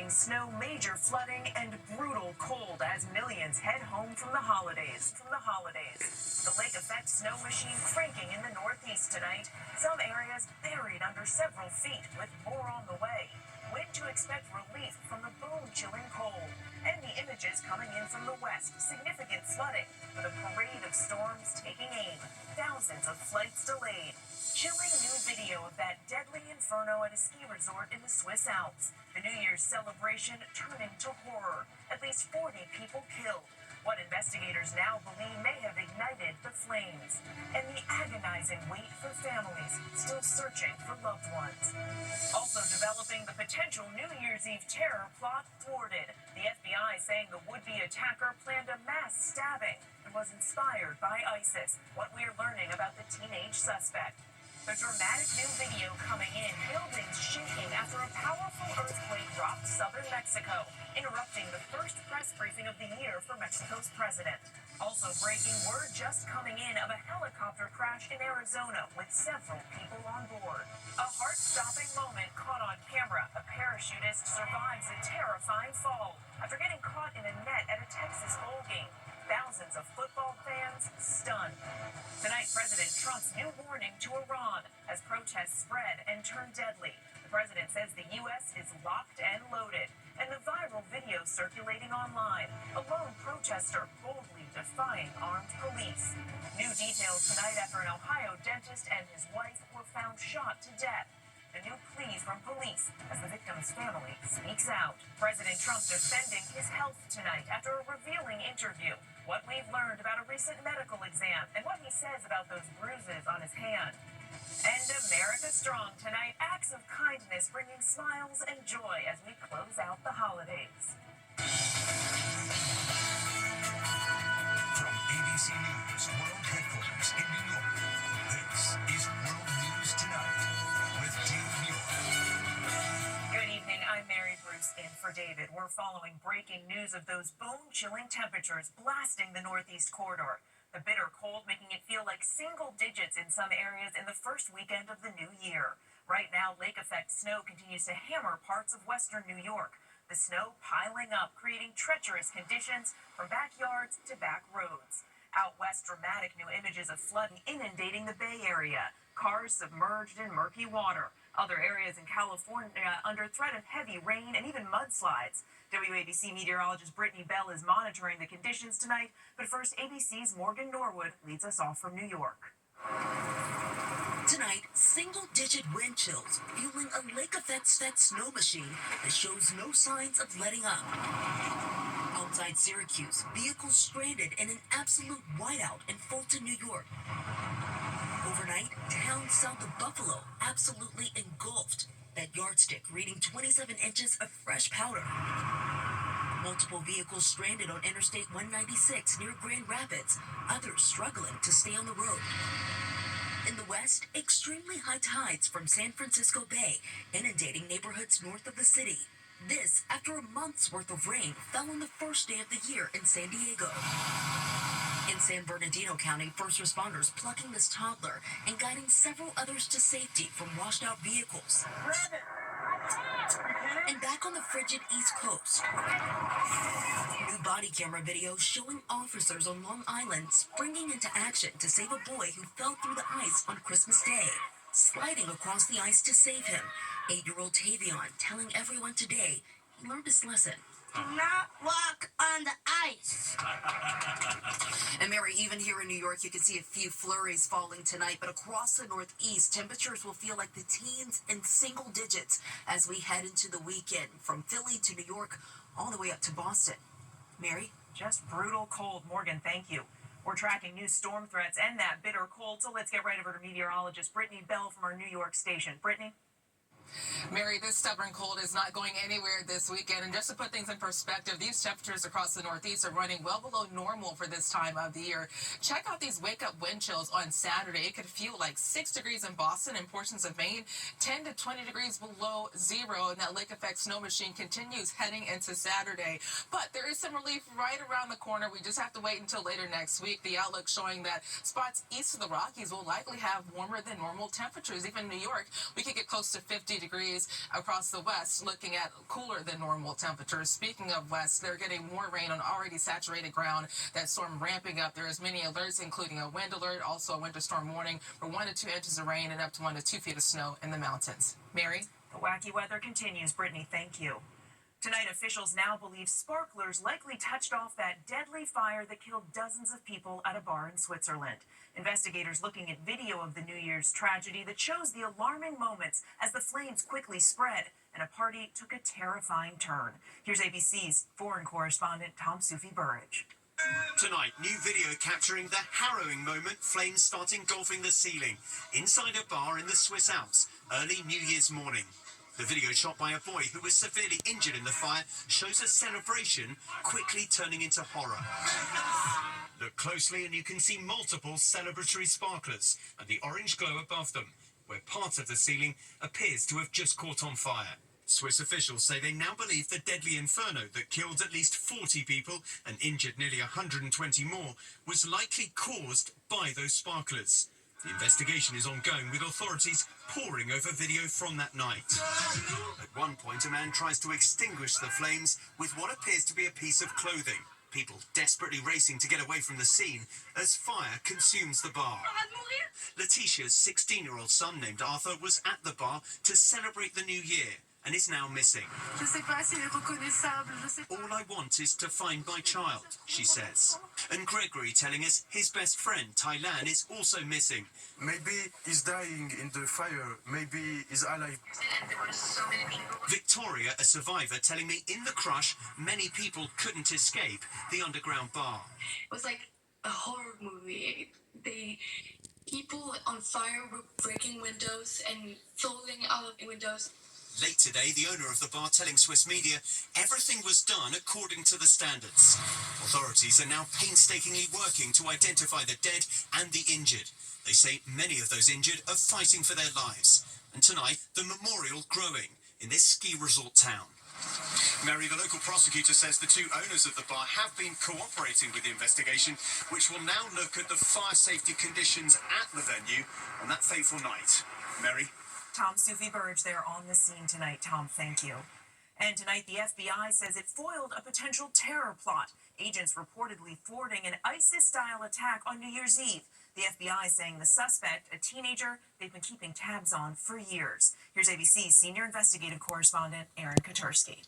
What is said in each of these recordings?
bringing snow, major flooding, and brutal cold as millions head home from the holidays. The lake effect snow machine cranking in the Northeast tonight. Some areas buried under several feet, with more on the way. When to expect relief from the bone-chilling cold. And the images coming in from the west. Significant flooding, with a parade of storms taking aim. Thousands of flights delayed. Chilling new video of that deadly inferno at a ski resort in the Swiss Alps. The New Year's celebration turning to horror. At least 40 people killed. What investigators now believe may have ignited the flames. And the agonizing wait for families still searching for loved ones. Also developing, the potential New Year's Eve terror plot thwarted. The FBI saying the would-be attacker planned a mass stabbing and was inspired by ISIS. What we're learning about the teenage suspect. The dramatic new video coming in, buildings shaking after a powerful earthquake rocked southern Mexico, interrupting the first press briefing of the year for Mexico's president. Also breaking, word just coming in of a helicopter crash in Arizona with several people on board. A heart-stopping moment caught on camera. A parachutist survives a terrifying fall after getting caught in a net at a Texas bowl game. Thousands of football fans stunned. Tonight, President Trump's new warning to Iran as protests spread and turn deadly. The president says the U.S. is locked and loaded. And the viral video circulating online. A lone protester boldly defying armed police. New details tonight after an Ohio dentist and his wife were found shot to death. A new plea from police as the victim's family speaks out. President Trump defending his health tonight after a revealing interview. What we've learned about a recent medical exam and what he says about those bruises on his hand. And America Strong tonight, acts of kindness bringing smiles and joy as we close out the holidays. From ABC News World Headquarters in New York, this is World News Tonight with Dave Muir. Good evening, I'm Mary Bruce in for David. We're following breaking news of those bone-chilling temperatures blasting the Northeast corridor. The bitter cold making it feel like single digits in some areas in the first weekend of the new year. Right now, lake effect snow continues to hammer parts of western New York. The snow piling up, creating treacherous conditions from backyards to back roads. Out west, dramatic new images of flooding inundating the Bay Area. Cars submerged in murky water. Other areas in California under threat of heavy rain and even mudslides. WABC meteorologist Brittany Bell is monitoring the conditions tonight. But first, ABC's Morgan Norwood leads us off from New York. Tonight, single-digit wind chills fueling a lake effect snow machine that shows no signs of letting up. Outside Syracuse, vehicles stranded in an absolute whiteout in Fulton, New York. Overnight, towns south of Buffalo absolutely engulfed. That yardstick reading 27 inches of fresh powder. Multiple vehicles stranded on Interstate 196 near Grand Rapids, others struggling to stay on the road. In the west, extremely high tides from San Francisco Bay, inundating neighborhoods north of the city. This after a month's worth of rain fell on the first day of the year in San Diego. In San Bernardino County, first responders plucking this toddler and guiding several others to safety from washed out vehicles. And back on the frigid East Coast, new body camera video showing officers on Long Island springing into action to save a boy who fell through the ice on Christmas Day, sliding across the ice to save him. 8-year-old Tavion telling everyone today he learned his lesson. Do not walk on the ice. And Mary, even here in New York, you can see a few flurries falling tonight, but across the Northeast, temperatures will feel like the teens in single digits as we head into the weekend, from Philly to New York, all the way up to Boston. Mary? Just brutal cold. Morgan, thank you. We're tracking new storm threats and that bitter cold, so let's get right over to meteorologist Brittany Bell from our New York station. Brittany? Mary, this stubborn cold is not going anywhere this weekend. And just to put things in perspective, these temperatures across the Northeast are running well below normal for this time of the year. Check out these wake-up wind chills on Saturday. It could feel like 6 degrees in Boston and portions of Maine, 10 to 20 degrees below zero. And that lake effect snow machine continues heading into Saturday. But there is some relief right around the corner. We just have to wait until later next week. The outlook showing that spots east of the Rockies will likely have warmer than normal temperatures. Even in New York, we could get close to 50 60 degrees across the west, looking at cooler than normal temperatures. Speaking of west, they're getting more rain on already saturated ground. That storm ramping up. There is many alerts, including a wind alert, also a winter storm warning for 1 to 2 inches of rain and up to 1 to 2 feet of snow in the mountains. Mary? The wacky weather continues. Brittany, thank you. Tonight, officials now believe sparklers likely touched off that deadly fire that killed dozens of people at a bar in Switzerland. Investigators looking at video of the New Year's tragedy that shows the alarming moments as the flames quickly spread and a party took a terrifying turn. Here's ABC's foreign correspondent Tom Sufi Burridge. Tonight, new video capturing the harrowing moment flames start engulfing the ceiling inside a bar in the Swiss Alps early New Year's morning. The video shot by a boy who was severely injured in the fire shows a celebration quickly turning into horror. Look closely and you can see multiple celebratory sparklers and the orange glow above them, where part of the ceiling appears to have just caught on fire. Swiss officials say they now believe the deadly inferno that killed at least 40 people and injured nearly 120 more was likely caused by those sparklers. The investigation is ongoing, with authorities poring over video from that night. At one point, a man tries to extinguish the flames with what appears to be a piece of clothing. People desperately racing to get away from the scene as fire consumes the bar. Letitia's 16-year-old son, named Arthur, was at the bar to celebrate the new year and is now missing. All I want is to find my child, she says. And Gregory telling us his best friend, Thailand, is also missing. Maybe he's dying in the fire. Maybe he's alive. Victoria, a survivor, telling me in the crush, many people couldn't escape the underground bar. It was like a horror movie. People on fire were breaking windows and falling out of windows. Late today, the owner of the bar telling Swiss media everything was done according to the standards. Authorities are now painstakingly working to identify the dead and the injured. They say many of those injured are fighting for their lives. And tonight, the memorial growing in this ski resort town. Mary, the local prosecutor says the two owners of the bar have been cooperating with the investigation, which will now look at the fire safety conditions at the venue on that fateful night. Mary? Tom Sufi Burridge there on the scene tonight. Tom, thank you. And tonight, the FBI says it foiled a potential terror plot. Agents reportedly thwarting an ISIS-style attack on New Year's Eve. The FBI saying the suspect, a teenager they've been keeping tabs on for years. Here's ABC's senior investigative correspondent, Aaron Katursky.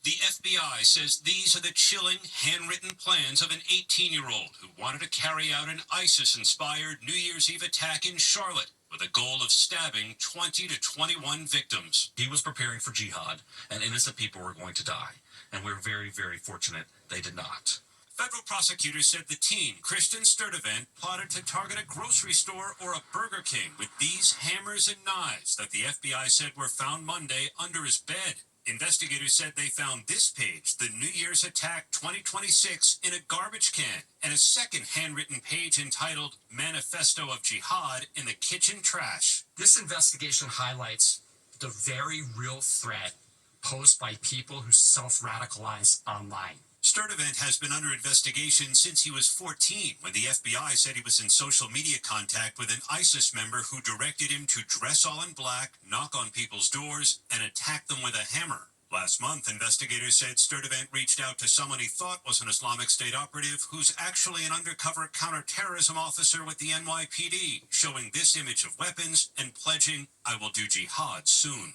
The FBI says these are the chilling, handwritten plans of an 18-year-old who wanted to carry out an ISIS-inspired New Year's Eve attack in Charlotte, with a goal of stabbing 20 to 21 victims. He was preparing for jihad, and innocent people were going to die. And we're very, very fortunate they did not. Federal prosecutors said the teen, Kristen Sturdivant, plotted to target a grocery store or a Burger King with these hammers and knives that the FBI said were found Monday under his bed. Investigators said they found this page, the New Year's Attack 2026, in a garbage can, and a second handwritten page entitled Manifesto of Jihad in the kitchen trash. This investigation highlights the very real threat posed by people who self-radicalize online. Sturdivant has been under investigation since he was 14, when the FBI said he was in social media contact with an ISIS member who directed him to dress all in black, knock on people's doors, and attack them with a hammer. Last month, investigators said Sturdivant reached out to someone he thought was an Islamic State operative who's actually an undercover counterterrorism officer with the NYPD, showing this image of weapons and pledging, "I will do jihad soon."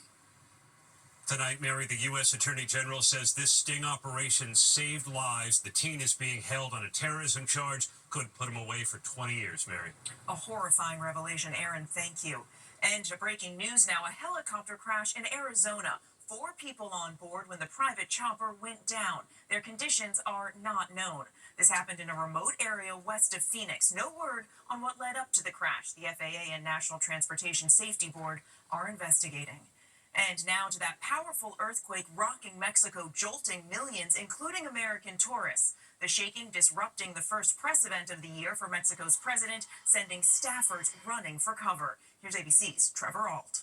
Tonight, Mary, the U.S. Attorney General says this sting operation saved lives. The teen is being held on a terrorism charge. Could put him away for 20 years, Mary. A horrifying revelation, Aaron, thank you. And to breaking news now, a helicopter crash in Arizona. 4 people on board when the private chopper went down. Their conditions are not known. This happened in a remote area west of Phoenix. No word on what led up to the crash. The FAA and National Transportation Safety Board are investigating. And now to that powerful earthquake rocking Mexico, jolting millions, including American tourists. The shaking disrupting the first press event of the year for Mexico's president, sending staffers running for cover. Here's ABC's Trevor Ault.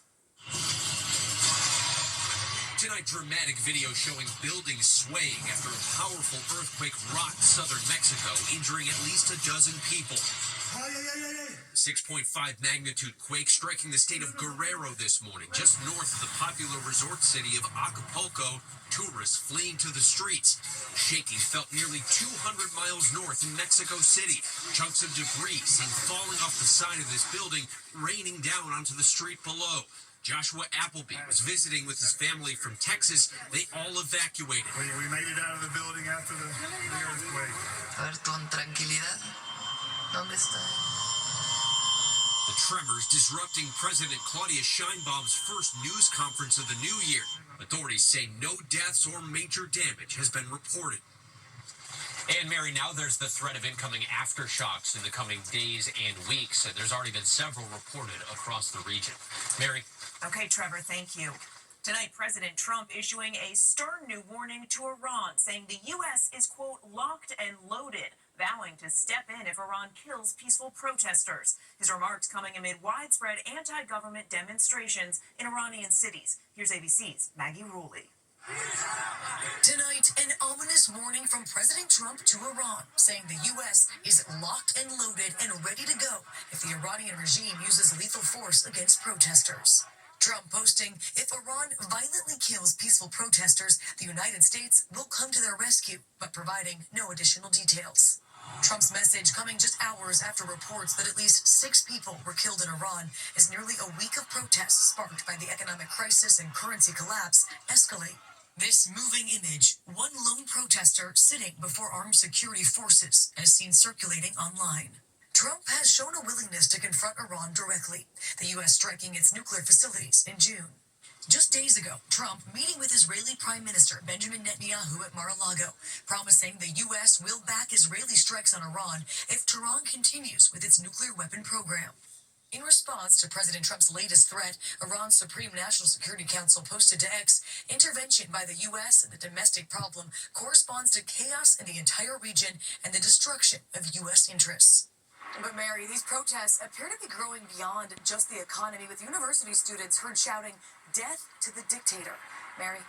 Tonight, dramatic video showing buildings swaying after a powerful earthquake rocked southern Mexico, injuring at least a dozen people. 6.5 magnitude quake striking the state of Guerrero this morning, just north of the popular resort city of Acapulco. Tourists fleeing to the streets. Shaking felt nearly 200 miles north in Mexico City. Chunks of debris seen falling off the side of this building, raining down onto the street below. Joshua Appleby was visiting with his family from Texas. They all evacuated. We made it out of the building after the earthquake. A ver, con tranquilidad. ¿Dónde está? The tremors disrupting President Claudia Sheinbaum's first news conference of the new year. Authorities say no deaths or major damage has been reported. And Mary, now there's the threat of incoming aftershocks in the coming days and weeks. There's already been several reported across the region. Mary? Okay, Trevor, thank you. Tonight, President Trump issuing a stern new warning to Iran, saying the U.S. is, quote, locked and loaded, vowing to step in if Iran kills peaceful protesters. His remarks coming amid widespread anti-government demonstrations in Iranian cities. Here's ABC's Maggie Ruley. Tonight, an ominous warning from President Trump to Iran, saying the U.S. is locked and loaded and ready to go if the Iranian regime uses lethal force against protesters. Trump posting, if Iran violently kills peaceful protesters, the United States will come to their rescue, but providing no additional details. Trump's message coming just hours after reports that at least 6 people were killed in Iran as nearly a week of protests sparked by the economic crisis and currency collapse escalate. This moving image, one lone protester sitting before armed security forces, as seen circulating online. Trump has shown a willingness to confront Iran directly, the U.S. striking its nuclear facilities in June. Just days ago, Trump meeting with Israeli Prime Minister Benjamin Netanyahu at Mar-a-Lago, promising the U.S. will back Israeli strikes on Iran if Tehran continues with its nuclear weapon program. In response to President Trump's latest threat, Iran's Supreme National Security Council posted to X, intervention by the U.S. in the domestic problem corresponds to chaos in the entire region and the destruction of U.S. interests. But Mary, these protests appear to be growing beyond just the economy, with university students heard shouting, "Death to the dictator." Mary?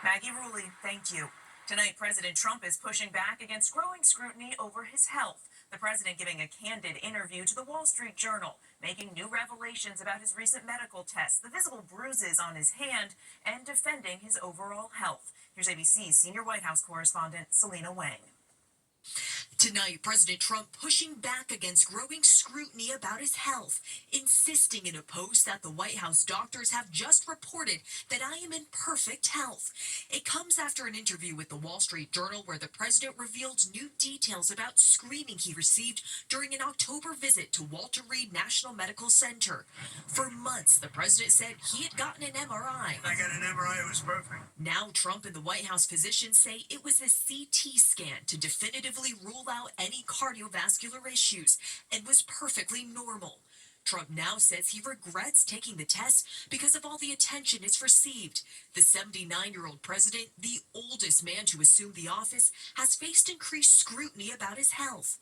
Maggie Ruley, thank you. Tonight, President Trump is pushing back against growing scrutiny over his health. The president giving a candid interview to the Wall Street Journal, making new revelations about his recent medical tests, the visible bruises on his hand, and defending his overall health. Here's ABC's senior White House correspondent, Selena Wang. Tonight, President Trump pushing back against growing scrutiny about his health, insisting in a post that the White House doctors have just reported that I am in perfect health. It comes after an interview with the Wall Street Journal where the president revealed new details about screening he received during an October visit to Walter Reed National Medical Center. For months, the president said he had gotten an MRI. I got an MRI, it was perfect. Now Trump and the White House physicians say it was a CT scan to definitively rule out any cardiovascular issues and was perfectly normal. Trump now says he regrets taking the test because of all the attention it's received. The 79-year-old president, the oldest man to assume the office, has faced increased scrutiny about his health.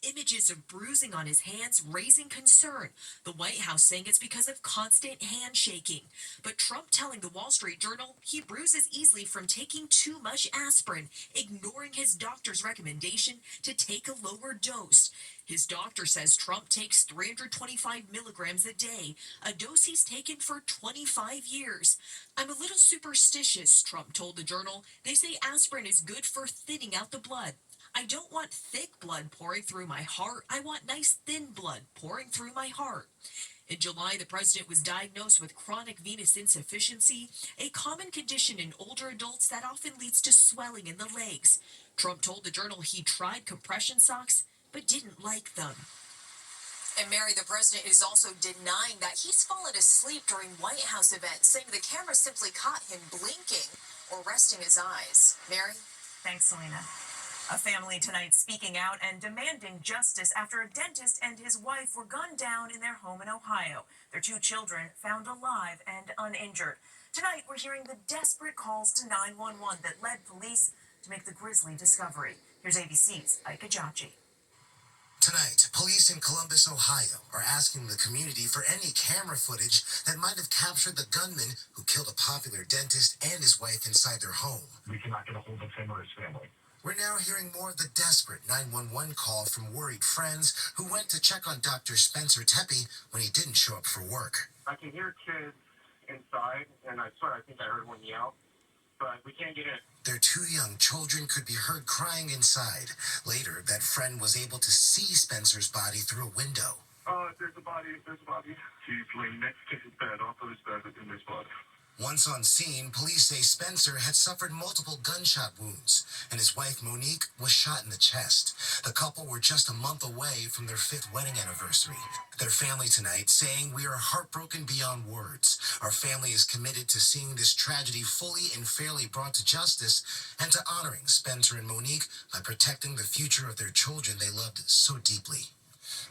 Images of bruising on his hands raising concern. The White House saying it's because of constant handshaking. But Trump telling the Wall Street Journal he bruises easily from taking too much aspirin, ignoring his doctor's recommendation to take a lower dose. His doctor says Trump takes 325 milligrams a day, a dose he's taken for 25 years. I'm a little superstitious, Trump told the Journal. They say aspirin is good for thinning out the blood. I don't want thick blood pouring through my heart. I want nice thin blood pouring through my heart. In July, the president was diagnosed with chronic venous insufficiency, a common condition in older adults that often leads to swelling in the legs. Trump told the Journal he tried compression socks, but didn't like them. And Mary, the president is also denying that he's fallen asleep during White House events, saying the camera simply caught him blinking or resting his eyes. Mary? Thanks, Selena. A family tonight speaking out and demanding justice after a dentist and his wife were gunned down in their home in Ohio. Their 2 children found alive and uninjured. Tonight, we're hearing the desperate calls to 911 that led police to make the grisly discovery. Here's ABC's Ike Ajachi. Tonight, police in Columbus, Ohio are asking the community for any camera footage that might have captured the gunman who killed a popular dentist and his wife inside their home. We cannot get a hold of him or his family. We're now hearing more of the desperate 911 call from worried friends who went to check on Dr. Spencer Tepe when he didn't show up for work. I can hear kids inside, and I swear I think I heard one yell, but we can't get in. Their two young children could be heard crying inside. Later, that friend was able to see Spencer's body through a window. There's a body. He's laying next to his bed, off of his bed, in his body. Once on scene, police say Spencer had suffered multiple gunshot wounds, and his wife Monique was shot in the chest. The couple were just a month away from their 5th wedding anniversary. Their family tonight saying, "We are heartbroken beyond words. Our family is committed to seeing this tragedy fully and fairly brought to justice and to honoring Spencer and Monique by protecting the future of their children they loved so deeply."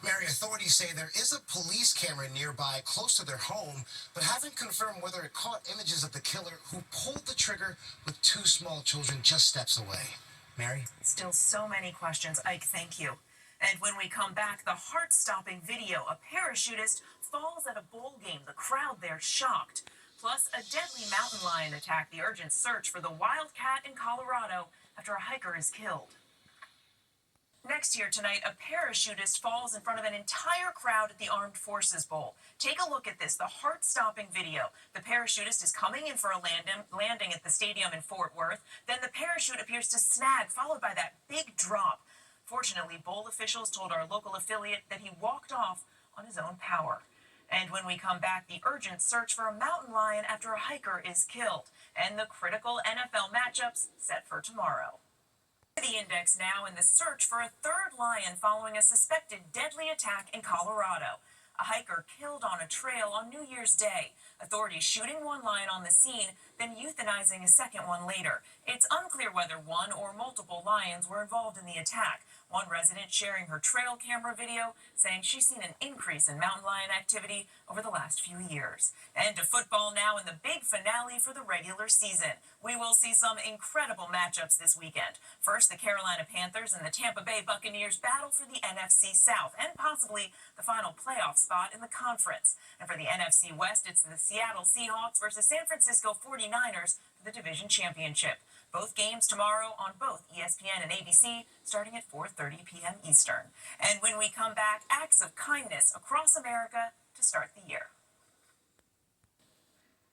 Mary, authorities say there is a police camera nearby close to their home, but haven't confirmed whether it caught images of the killer who pulled the trigger with 2 small children just steps away. Mary? Still so many questions, Ike, thank you. And when we come back, the heart-stopping video. A parachutist falls at a bowl game. The crowd there shocked. Plus, a deadly mountain lion attack. The urgent search for the wildcat in Colorado after a hiker is killed. Next year tonight, a parachutist falls in front of an entire crowd at the Armed Forces Bowl. Take a look at this, the heart-stopping video. The parachutist is coming in for a landing at the stadium in Fort Worth. Then the parachute appears to snag, followed by that big drop. Fortunately, bowl officials told our local affiliate that he walked off on his own power. And when we come back, the urgent search for a mountain lion after a hiker is killed. And the critical NFL matchups set for tomorrow. The index now in the search for a 3rd lion following a suspected deadly attack in Colorado. A hiker killed on a trail on New Year's Day. Authorities shooting one lion on the scene, then euthanizing a second one later. It's unclear whether one or multiple lions were involved in the attack. One resident sharing her trail camera video saying she's seen an increase in mountain lion activity over the last few years. And to football now in the big finale for the regular season. We will see some incredible matchups this weekend. First, the Carolina Panthers and the Tampa Bay Buccaneers battle for the NFC South and possibly the final playoff spot in the conference. And for the NFC West, it's the Seattle Seahawks versus San Francisco 49ers for the division championship. Both games tomorrow on both ESPN and ABC, starting at 4:30 p.m. Eastern. And when we come back, acts of kindness across America to start the year.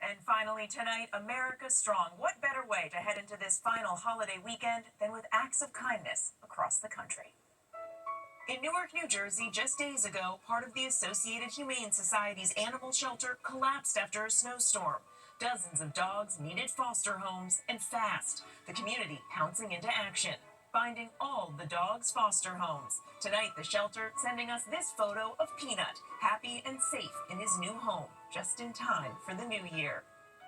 And finally tonight, America Strong. What better way to head into this final holiday weekend than with acts of kindness across the country? In Newark, New Jersey, just days ago, part of the Associated Humane Society's animal shelter collapsed after a snowstorm. Dozens of dogs needed foster homes, and fast. The community pouncing into action, finding all the dogs' foster homes. Tonight, the shelter sending us this photo of Peanut, happy and safe in his new home, just in time for the new year.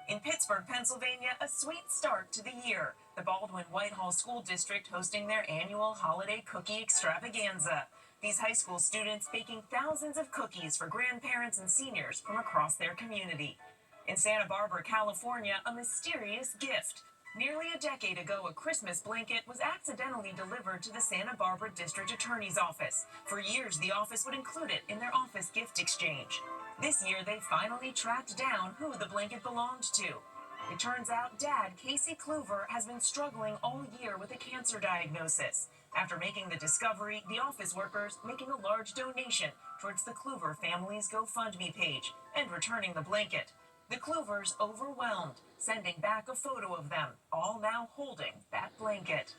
In Pittsburgh, Pennsylvania, a sweet start to the year. The Baldwin-Whitehall School District hosting their annual holiday cookie extravaganza. These high school students baking thousands of cookies for grandparents and seniors from across their community. In Santa Barbara, California, a mysterious gift. Nearly a decade ago, a Christmas blanket was accidentally delivered to the Santa Barbara District Attorney's Office. For years, the office would include it in their office gift exchange. This year, they finally tracked down who the blanket belonged to. It turns out Dad, Casey Kluver, has been struggling all year with a cancer diagnosis. After making the discovery, the office workers making a large donation towards the Kluver family's GoFundMe page and returning the blanket. The Kluvers overwhelmed, sending back a photo of them, all now holding that blanket.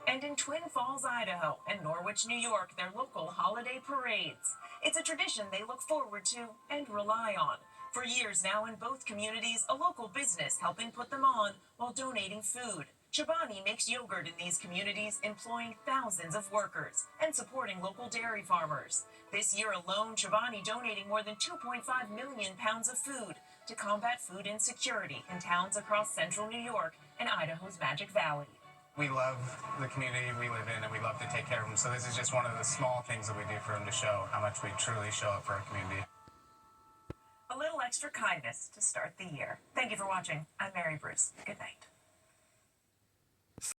And in Twin Falls, Idaho, and Norwich, New York, their local holiday parades. It's a tradition they look forward to and rely on. For years now in both communities, a local business helping put them on while donating food. Chobani makes yogurt in these communities, employing thousands of workers and supporting local dairy farmers. This year alone, Chobani donating more than 2.5 million pounds of food to combat food insecurity in towns across central New York and Idaho's Magic Valley. We love the community we live in, and we love to take care of them. So this is just one of the small things that we do for them to show how much we truly show up for our community. A little extra kindness to start the year. Thank you for watching. I'm Mary Bruce. Good night.